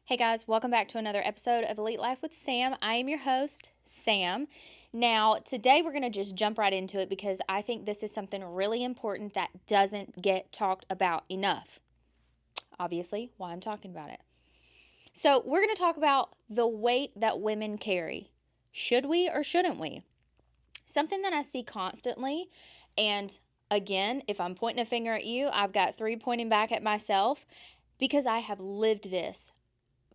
Hey guys, welcome back to another episode of Elite Life with Sam. I am your host, Sam. Now, today we're going to just jump right into it because I think this is something really important that doesn't get talked about enough. Obviously, why I'm talking about it. So, we're going to talk about the weight that women carry. Should we or shouldn't we? Something that I see constantly, and again, if I'm pointing a finger at you, I've got three pointing back at myself because I have lived this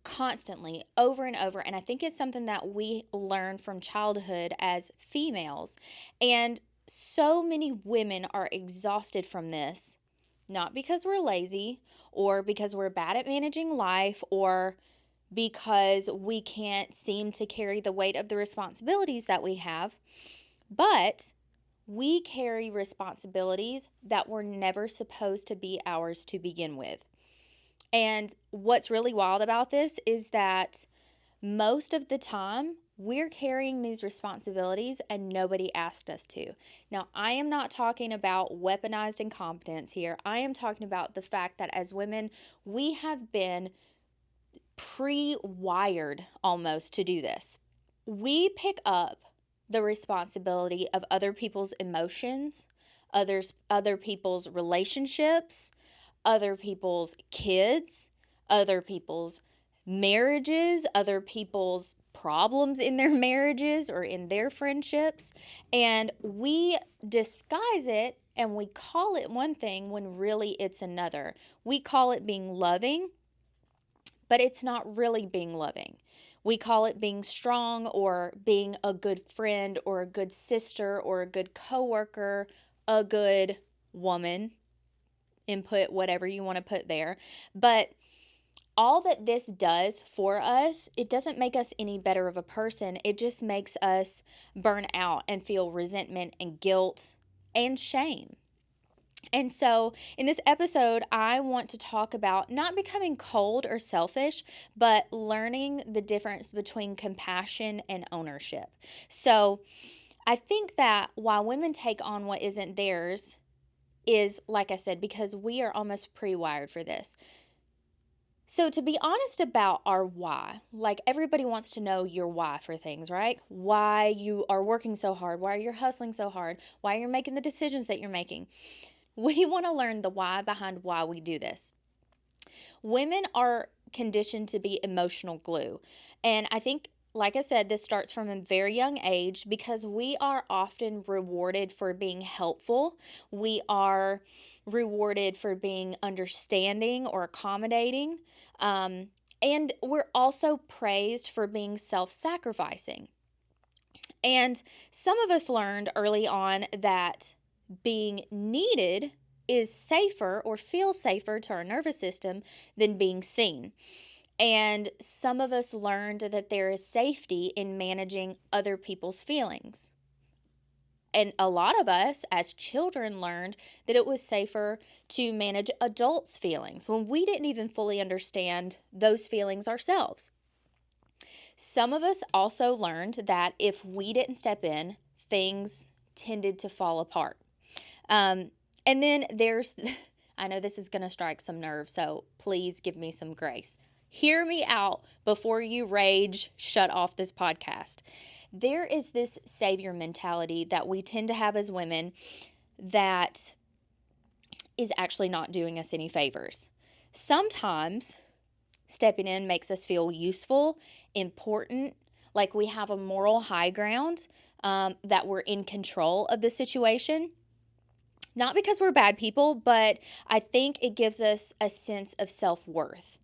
constantly over and over, and I think it's something that we learn from childhood as females. And so many women are exhausted from this, not because we're lazy or because we're bad at managing life or because we can't seem to carry the weight of the responsibilities that we have, but we carry responsibilities that were never supposed to be ours to begin with. And what's really wild about this is that most of the time we're carrying these responsibilities and nobody asked us to. Now, I am not talking about weaponized incompetence here. I am talking about the fact that as women, we have been pre-wired almost to do this. We pick up the responsibility of other people's emotions, other people's relationships, other people's kids, other people's marriages, other people's problems in their marriages or in their friendships, and we disguise it and we call it one thing when really it's another. We call it being loving, but it's not really being loving. We call it being strong or being a good friend or a good sister or a good coworker, a good woman. Input whatever you want to put there. But all that this does for us, it doesn't make us any better of a person. It just makes us burn out and feel resentment and guilt and shame. And so, in this episode, I want to talk about not becoming cold or selfish, but learning the difference between compassion and ownership. So, I think that while women take on what isn't theirs, is, like I said, because we are almost pre-wired for this. So to be honest about our why, like everybody wants to know your why for things, right? Why you are working so hard, why you're hustling so hard, why you're making the decisions that you're making. We want to learn the why behind why we do this. Women are conditioned to be emotional glue. And I think, like I said, this starts from a very young age because we are often rewarded for being helpful. We are rewarded for being understanding or accommodating. And we're also praised for being self-sacrificing. And some of us learned early on that being needed is safer or feels safer to our nervous system than being seen. And some of us learned that there is safety in managing other people's feelings. And a lot of us as children learned that it was safer to manage adults' feelings when we didn't even fully understand those feelings ourselves. Some of us also learned that if we didn't step in, things tended to fall apart. And then there's, I know this is going to strike some nerves, so please give me some grace. Hear me out before you rage, shut off this podcast. There is this savior mentality that we tend to have as women that is actually not doing us any favors. Sometimes stepping in makes us feel useful, important, like we have a moral high ground, that we're in control of the situation. Not because we're bad people, but I think it gives us a sense of self-worth.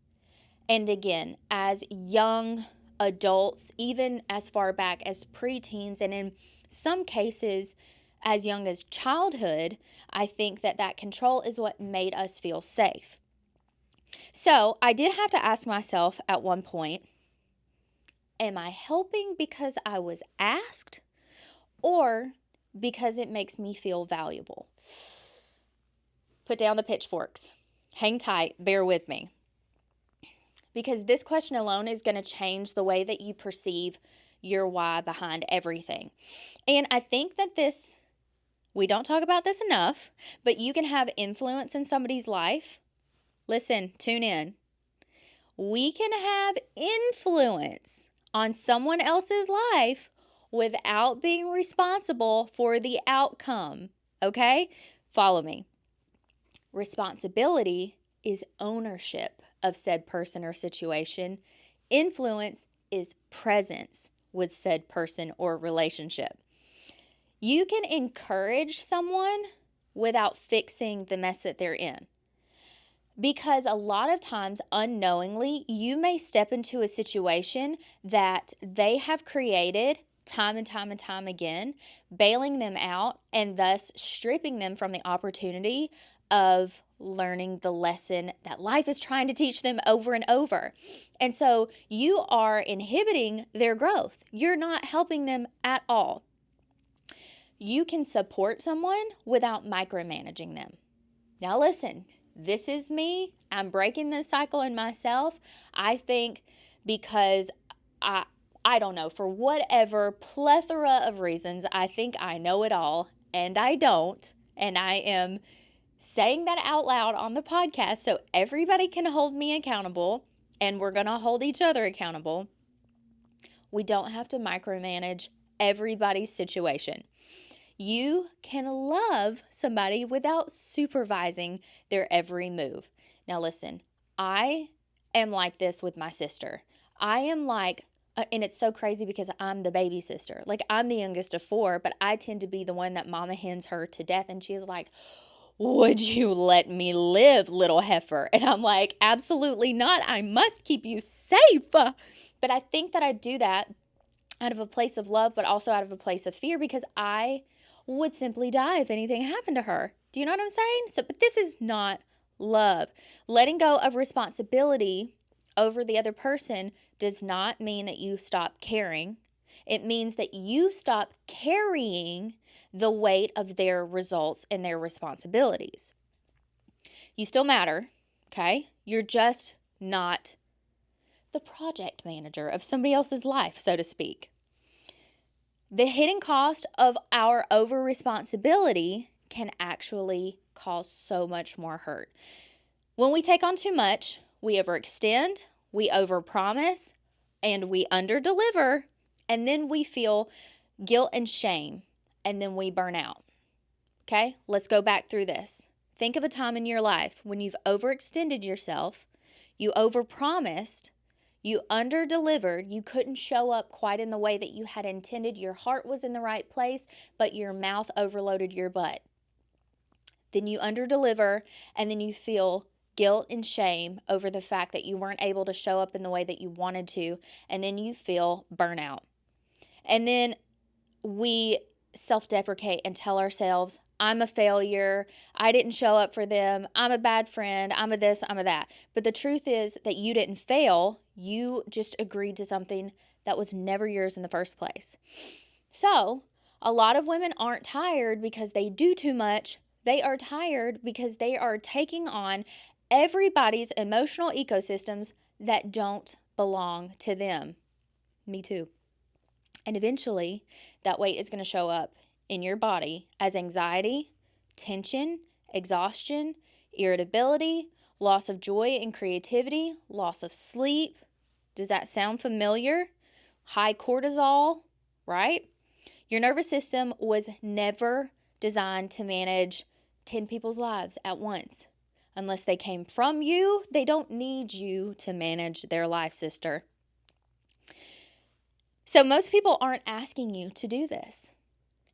And again, as young adults, even as far back as preteens, and in some cases as young as childhood, I think that control is what made us feel safe. So I did have to ask myself at one point, am I helping because I was asked or because it makes me feel valuable? Put down the pitchforks. Hang tight. Bear with me. Because this question alone is going to change the way that you perceive your why behind everything. And I think that we don't talk about this enough, but you can have influence in somebody's life. Listen, tune in. we can have influence on someone else's life without being responsible for the outcome. Okay? Follow me. Responsibility is ownership of said person or situation. Influence is presence with said person or relationship. You can encourage someone without fixing the mess that they're in. Because a lot of times, unknowingly, you may step into a situation that they have created time and time and time again, bailing them out and thus stripping them from the opportunity of learning the lesson that life is trying to teach them over and over. And so you are inhibiting their growth. You're not helping them at all. You can support someone without micromanaging them. Now listen, this is me. I'm breaking this cycle in myself. I think because I don't know, for whatever plethora of reasons, I think I know it all, and I don't. And I am saying that out loud on the podcast so everybody can hold me accountable, and we're going to hold each other accountable. We don't have to micromanage everybody's situation. You can love somebody without supervising their every move. Now listen, I am like this with my sister. I am like, and it's so crazy because I'm the baby sister. Like, I'm the youngest of 4, but I tend to be the one that mama hens her to death. And she's like, would you let me live, little heifer? And I'm like, absolutely not. I must keep you safe. But I think that I do that out of a place of love, but also out of a place of fear, because I would simply die if anything happened to her. Do you know what I'm saying? So, but this is not love. Letting go of responsibility over the other person does not mean that you stop caring. It means that you stop carrying the weight of their results and their responsibilities. You still matter, okay? You're just not the project manager of somebody else's life, so to speak. The hidden cost of our over-responsibility can actually cause so much more hurt. When we take on too much, we overextend, we overpromise, and we underdeliver, and then we feel guilt and shame, and then we burn out. Okay, let's go back through this. Think of a time in your life when you've overextended yourself, you overpromised, you underdelivered, you couldn't show up quite in the way that you had intended, your heart was in the right place, but your mouth overloaded your butt. Then you underdeliver, and then you feel guilt and shame over the fact that you weren't able to show up in the way that you wanted to, and then you feel burnout. And then we self-deprecate and tell ourselves, I'm a failure, I didn't show up for them, I'm a bad friend, I'm a this, I'm a that. But the truth is that you didn't fail, you just agreed to something that was never yours in the first place. So, a lot of women aren't tired because they do too much. They are tired because they are taking on everybody's emotional ecosystems that don't belong to them. Me too. And eventually, that weight is going to show up in your body as anxiety, tension, exhaustion, irritability, loss of joy and creativity, loss of sleep. Does that sound familiar? High cortisol, right? Your nervous system was never designed to manage 10 people's lives at once. Unless they came from you, they don't need you to manage their life, sister. So most people aren't asking you to do this.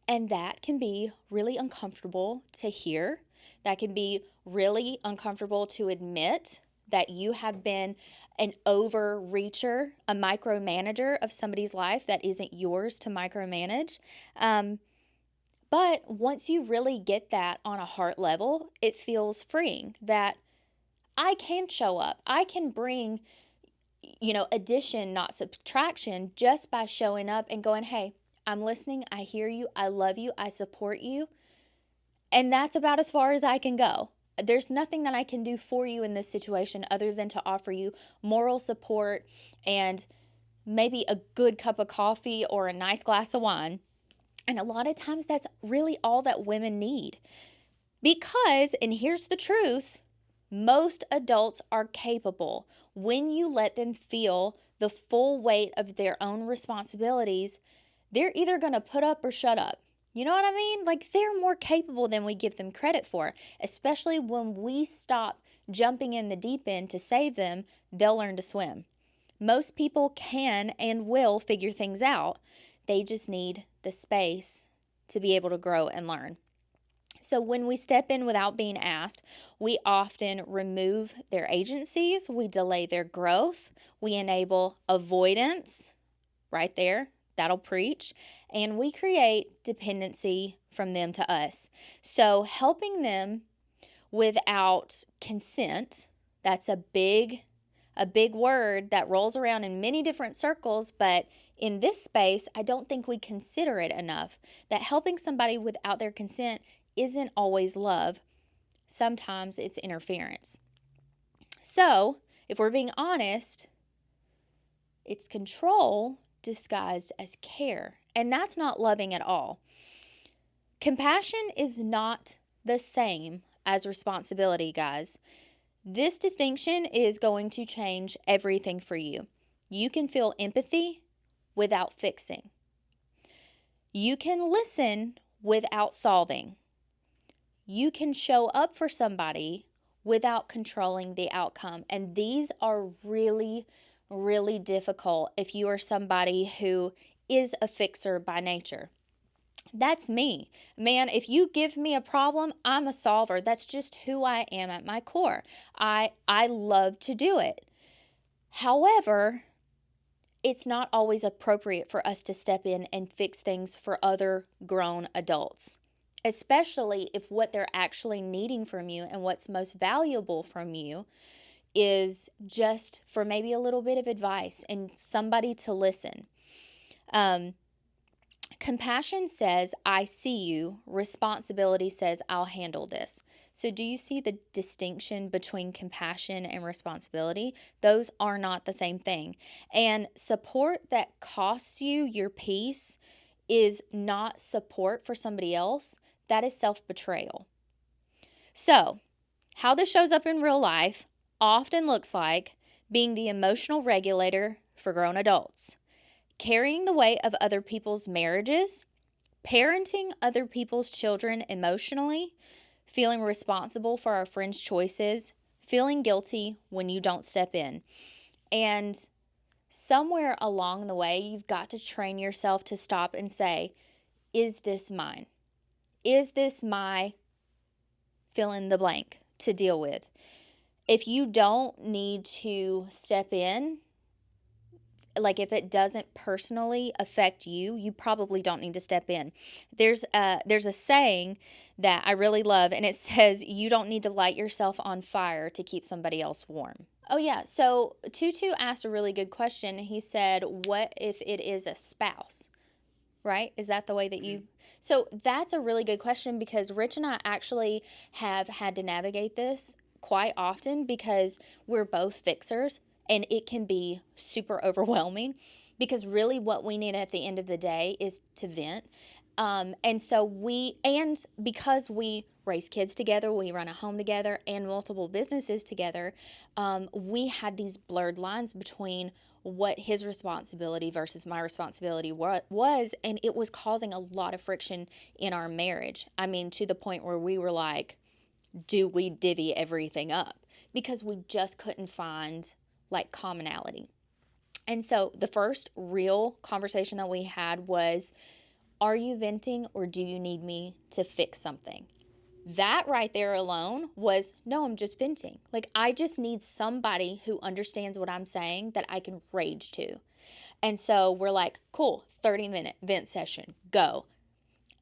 And that can be really uncomfortable to hear. That can be really uncomfortable to admit that you have been an overreacher, a micromanager of somebody's life that isn't yours to micromanage. But once you really get that on a heart level, it feels freeing that I can show up. I can bring, addition, not subtraction, just by showing up and going, hey, I'm listening, I hear you, I love you, I support you. And that's about as far as I can go. There's nothing that I can do for you in this situation other than to offer you moral support and maybe a good cup of coffee or a nice glass of wine. And a lot of times that's really all that women need. Because, and here's the truth, Most adults are capable. When you let them feel the full weight of their own responsibilities, they're either going to put up or shut up. You know what I mean? Like, they're more capable than we give them credit for, especially when we stop jumping in the deep end to save them. They'll learn to swim. Most people can and will figure things out. They just need the space to be able to grow and learn. So when we step in without being asked, we often remove their agencies, we delay their growth, we enable avoidance, right there, that'll preach, and we create dependency from them to us. So helping them without consent, that's a big word that rolls around in many different circles, but in this space, I don't think we consider it enough. That helping somebody without their consent isn't always love. Sometimes it's interference. So, if we're being honest, it's control disguised as care, and that's not loving at all. Compassion is not the same as responsibility, guys. This distinction is going to change everything for you. You can feel empathy without fixing. You can listen without solving. You can show up for somebody without controlling the outcome. And these are really, really difficult if you are somebody who is a fixer by nature. That's me. Man, if you give me a problem, I'm a solver. That's just who I am at my core. I love to do it. However, it's not always appropriate for us to step in and fix things for other grown adults, especially if what they're actually needing from you and what's most valuable from you is just for maybe a little bit of advice and somebody to listen. Compassion says, I see you. Responsibility says, I'll handle this. So do you see the distinction between compassion and responsibility? Those are not the same thing. And support that costs you your peace is not support for somebody else. That is self-betrayal. So, how this shows up in real life often looks like being the emotional regulator for grown adults, carrying the weight of other people's marriages, parenting other people's children emotionally, feeling responsible for our friends' choices, feeling guilty when you don't step in. And somewhere along the way, you've got to train yourself to stop and say, is this mine? Is this my fill in the blank to deal with? If you don't need to step in, like if it doesn't personally affect you, you probably don't need to step in. There's a saying that I really love, and it says, you don't need to light yourself on fire to keep somebody else warm. Oh yeah, so Tutu asked a really good question. He said, what if it is a spouse? Right? Is that the way that you... So that's a really good question, because Rich and I actually have had to navigate this quite often because we're both fixers. And it can be super overwhelming, because really what we need at the end of the day is to vent. And because we raise kids together, we run a home together and multiple businesses together, we had these blurred lines between what his responsibility versus my responsibility was, and it was causing a lot of friction in our marriage. I mean, to the point where we were like, do we divvy everything up? Because we just couldn't find like commonality. And so the first real conversation that we had was, are you venting or do you need me to fix something? That right there alone was, no, I'm just venting. Like, I just need somebody who understands what I'm saying that I can rage to. And so we're like, cool, 30-minute vent session, go.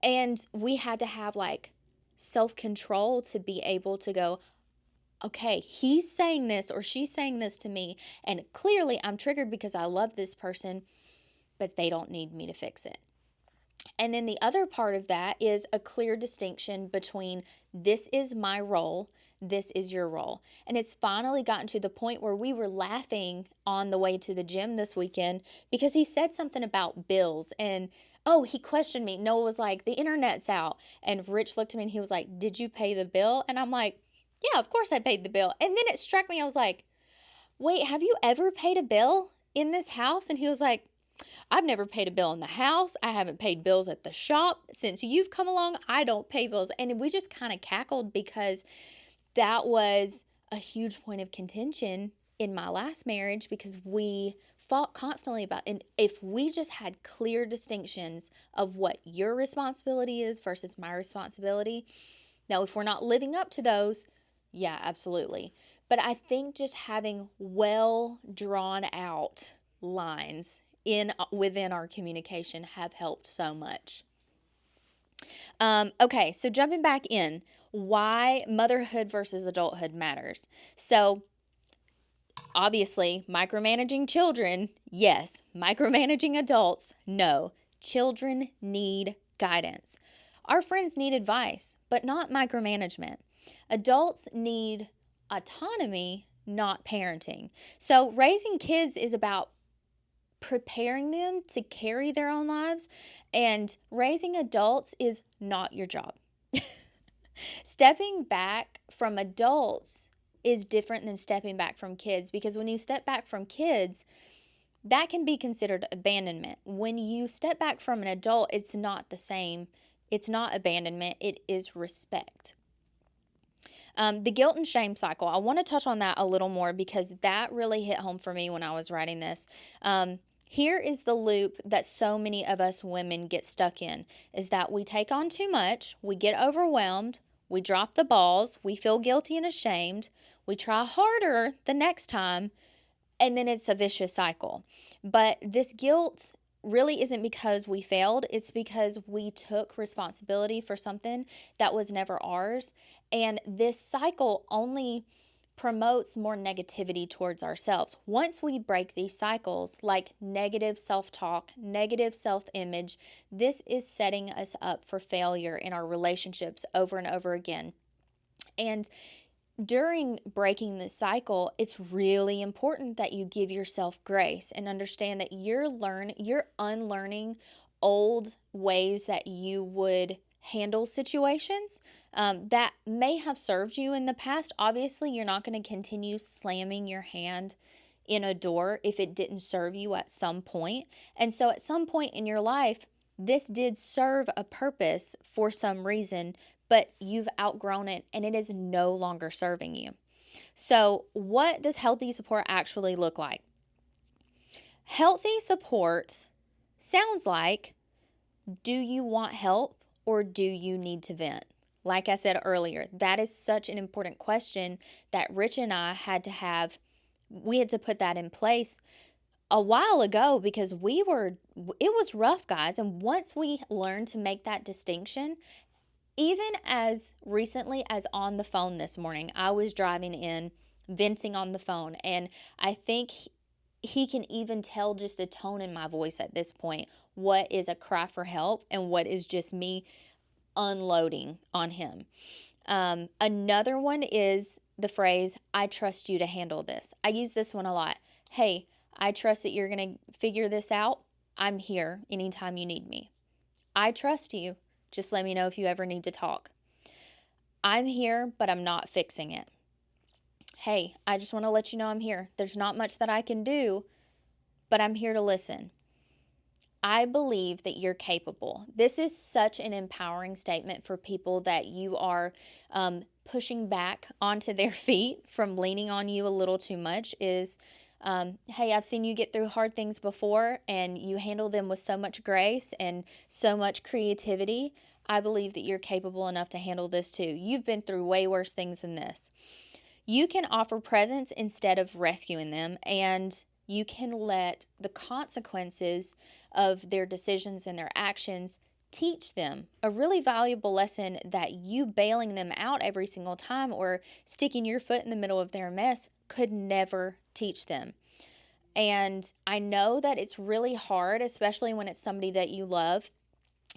And we had to have like self-control to be able to go, okay, he's saying this or she's saying this to me, and clearly I'm triggered because I love this person, but they don't need me to fix it. And then the other part of that is a clear distinction between this is my role, this is your role. And it's finally gotten to the point where we were laughing on the way to the gym this weekend because he said something about bills, and he questioned me. Noah was like, the internet's out. And Rich looked at me and he was like, did you pay the bill? And I'm like, Yeah, of course I paid the bill. And then it struck me, I was like, wait, have you ever paid a bill in this house? And he was like, I've never paid a bill in the house. I haven't paid bills at the shop. Since you've come along, I don't pay bills. And we just kind of cackled because that was a huge point of contention in my last marriage, because we fought constantly about, and if we just had clear distinctions of what your responsibility is versus my responsibility. Now, if we're not living up to those, yeah, absolutely. But I think just having well drawn out lines within our communication have helped so much. Okay, so jumping back in, why motherhood versus adulthood matters. So obviously, micromanaging children, yes. Micromanaging adults, no. Children need guidance. Our friends need advice, but not micromanagement. Adults need autonomy, not parenting. So raising kids is about preparing them to carry their own lives, and raising adults is not your job. Stepping back from adults is different than stepping back from kids, because when you step back from kids, that can be considered abandonment. When you step back from an adult, it's not the same. It's not abandonment, it is respect. The guilt and shame cycle, I want to touch on that a little more because that really hit home for me when I was writing this. Here is the loop that so many of us women get stuck in, is that we take on too much, we get overwhelmed, we drop the balls, we feel guilty and ashamed, we try harder the next time, and then it's a vicious cycle. But this guilt really isn't because we failed, it's because we took responsibility for something that was never ours. And this cycle only promotes more negativity towards ourselves. Once we break these cycles, like negative self-talk, negative self-image, this is setting us up for failure in our relationships over and over again. And during breaking the cycle, it's really important that you give yourself grace and understand that you're unlearning old ways that you would handle situations that may have served you in the past. Obviously, you're not going to continue slamming your hand in a door if it didn't serve you at some point. And so at some point in your life, this did serve a purpose for some reason, but you've outgrown it and it is no longer serving you. So what does healthy support actually look like? Healthy support sounds like, do you want help or do you need to vent? Like I said earlier, that is such an important question that Rich and I had to put that in place a while ago, because it was rough, guys. And once we learned to make that distinction, even as recently as on the phone this morning, I was driving in, venting on the phone, and I think he can even tell just a tone in my voice at this point what is a cry for help and what is just me unloading on him. Another one is the phrase, I trust you to handle this. I use this one a lot. Hey, I trust that you're going to figure this out. I'm here anytime you need me. I trust you. Just let me know if you ever need to talk. I'm here, but I'm not fixing it. Hey, I just want to let you know I'm here. There's not much that I can do, but I'm here to listen. I believe that you're capable. This is such an empowering statement for people that you are pushing back onto their feet from leaning on you a little too much is, hey, I've seen you get through hard things before and you handle them with so much grace and so much creativity. I believe that you're capable enough to handle this too. You've been through way worse things than this. You can offer presence instead of rescuing them, and you can let the consequences of their decisions and their actions teach them a really valuable lesson that you bailing them out every single time or sticking your foot in the middle of their mess could never teach them. And I know that it's really hard, especially when it's somebody that you love,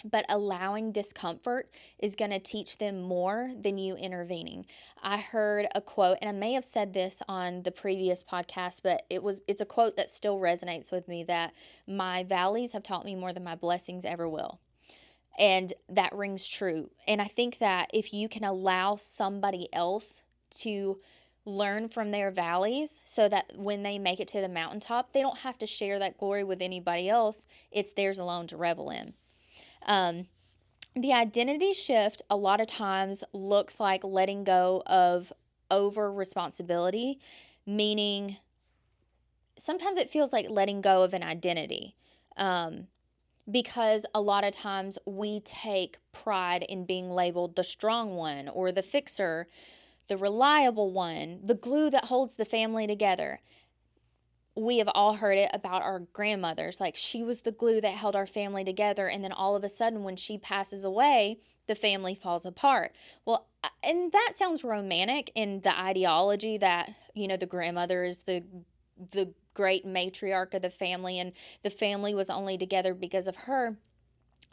but allowing discomfort is going to teach them more than you intervening. I heard a quote, and I may have said this on the previous podcast, but it's a quote that still resonates with me, that my valleys have taught me more than my blessings ever will. And that rings true. And I think that if you can allow somebody else to learn from their valleys so that when they make it to the mountaintop, they don't have to share that glory with anybody else. It's theirs alone to revel in. The identity shift a lot of times looks like letting go of over responsibility, meaning sometimes it feels like letting go of an identity. Because a lot of times we take pride in being labeled the strong one or the fixer, the reliable one, the glue that holds the family together. We have all heard it about our grandmothers. Like, she was the glue that held our family together. And then all of a sudden, when she passes away, the family falls apart. Well, and that sounds romantic in the ideology that, the grandmother is the great matriarch of the family and the family was only together because of her.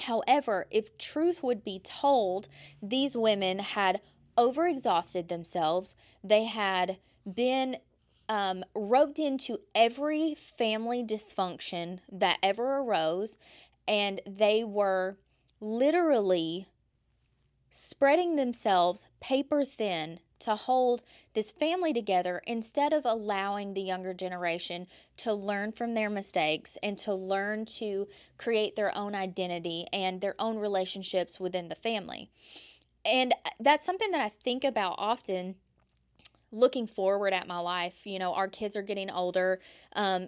However, if truth would be told, these women had overexhausted themselves. They had been roped into every family dysfunction that ever arose, and they were literally spreading themselves paper thin to hold this family together instead of allowing the younger generation to learn from their mistakes and to learn to create their own identity and their own relationships within the family. And that's something that I think about often looking forward at my life. Our kids are getting older.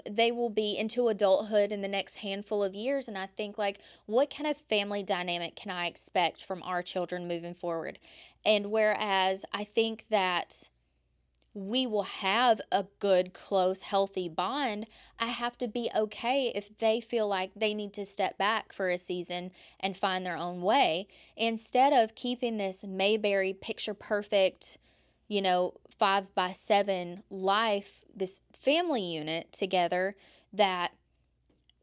They will be into adulthood in the next handful of years. And I think, like, what kind of family dynamic can I expect from our children moving forward? And whereas I think that we will have a good, close, healthy bond, I have to be okay if they feel like they need to step back for a season and find their own way, instead of keeping this Mayberry picture perfect 5x7 life, this family unit together, that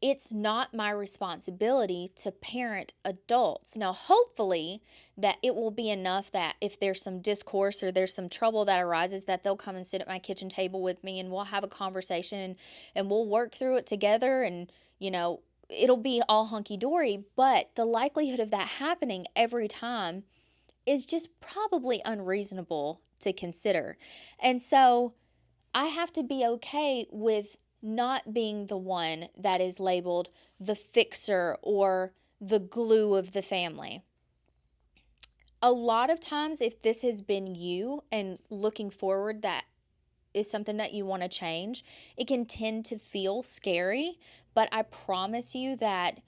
it's not my responsibility to parent adults. Now, hopefully that it will be enough that if there's some discourse or there's some trouble that arises, that they'll come and sit at my kitchen table with me and we'll have a conversation and we'll work through it together, and it'll be all hunky-dory. But the likelihood of that happening every time is just probably unreasonable to consider. And so I have to be okay with not being the one that is labeled the fixer or the glue of the family. A lot of times, if this has been you and looking forward, that is something that you want to change, it can tend to feel scary. But I promise you that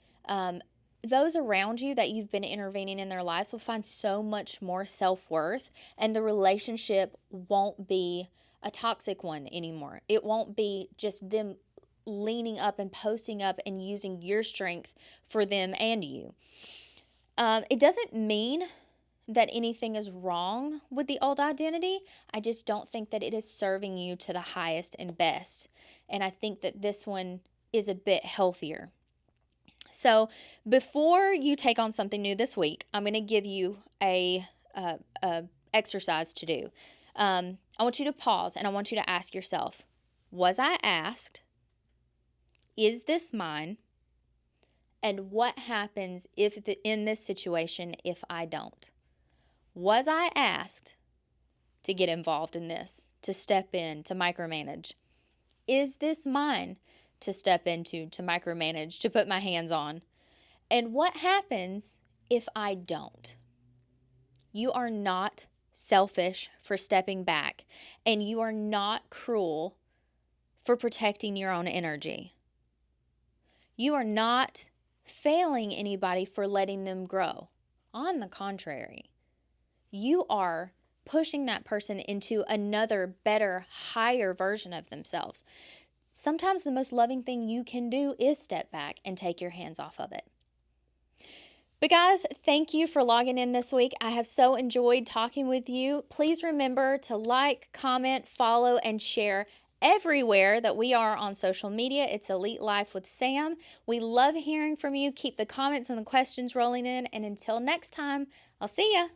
those around you that you've been intervening in their lives will find so much more self-worth, and the relationship won't be a toxic one anymore. It won't be just them leaning up and posting up and using your strength for them and you. It doesn't mean that anything is wrong with the old identity. I just don't think that it is serving you to the highest and best. And I think that this one is a bit healthier. So before you take on something new this week, I'm going to give you a exercise to do. I want you to pause and I want you to ask yourself, was I asked? Is this mine? And what happens in this situation if I don't? Was I asked to get involved in this, to step in, to micromanage? Is this mine to step into, to micromanage, to put my hands on? And what happens if I don't? You are not selfish for stepping back, and you are not cruel for protecting your own energy. You are not failing anybody for letting them grow. On the contrary, you are pushing that person into another, better, higher version of themselves. Sometimes the most loving thing you can do is step back and take your hands off of it. But guys, thank you for logging in this week. I have so enjoyed talking with you. Please remember to like, comment, follow, and share everywhere that we are on social media. It's Elite Life with Sam. We love hearing from you. Keep the comments and the questions rolling in. And until next time, I'll see ya.